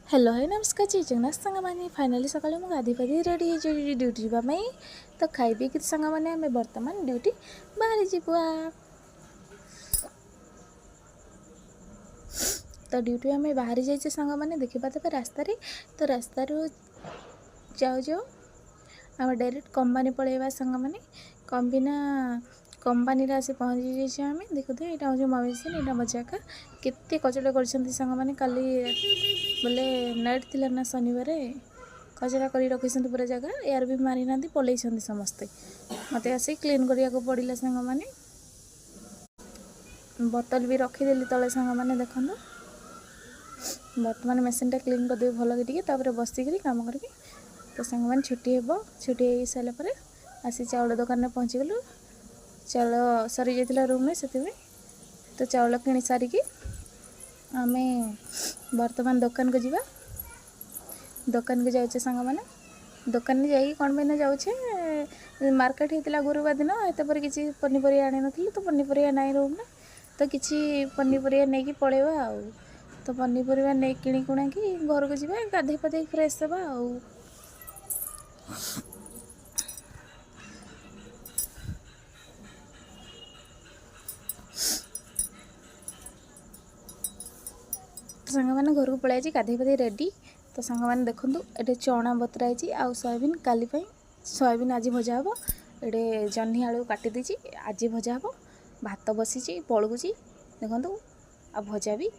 Hello है नमस्कार जी जगन्नाथ सांग मैंने फाइनाली सकाଳେ ମୁଁ ଗାଧି ପାଧି ରେଡ଼ି ହେଇଛି ड्यूटी ଯିବା ପାଇଁ। ତ ଖାଇ ପିଇକି ସାଙ୍ଗମାନେ ଆମେ ବର୍ତ୍ତମାନ ड्यूटी ବାହାରି ଯିବୁ। ତ ड्यूटी ଆମେ ବାହାରି ଯାଇଛେ ସାଙ୍ଗମାନେ ଦେଖିପାରୁଥିବେ ରାସ୍ତାରେ। ତ ରାସ୍ତାରୁ ଯାଉ ଯାଉ ଆମେ ଡାଇରେକ୍ଟ କମ୍ପାନୀ ପଳେଇବା ସାଙ୍ଗମାନେ। କମ୍ବିନା कंपानी आसी पहुँची जाइए आम देखुए यहाँ हूँ मो मेसीन यहाँ मो जगह केते कचरा कर मैंने काली बोले नाइट थिला ना शनिवार कचरा कर रखी पूरा जगह एयर भी मारी ना पलि समस्ते मत आसिक क्लीन करने को पड़ा सांग मैंने बोतल भी रखीदेली तले सांग मैंने देखो बर्तमान मेसीनटा क्लीन करदेवी भल के बसिक कम करके तो सांग मैंने छुट्टी हो छुट्टी हो सारापर आसी चाउल दुकान में पहुँचीगलु। चाउल सरी जाता रूम में से तो चाउल किणी सारिकी आम बर्तमान दुकान को जीवा दुकान को जाऊे सांग मैंने दुकान में जाइए कौन पे जाऊे मार्केट होता गुरुवार दिन एत पर किसी पनीपरिया आनी नी तो पनीपरिया नाई रूम में तो किसी पनीपरिया नहीं पलैया आउ तो पनीपरिया नहीं किणीकुणा कि घर को जीवा गाधे पाधे फ्रेश हवा आउ। सांग मैंने घर को पलि गाधे पाधे रेडी तो सांग मैंने देखूँ ये चना बतराई आउ सोयाबीन काली सोयाबीन आज भजा हे ये जह्नी आलू काटी देची आज भजा हे भात बसी पलुची देखूँ आ भजा भी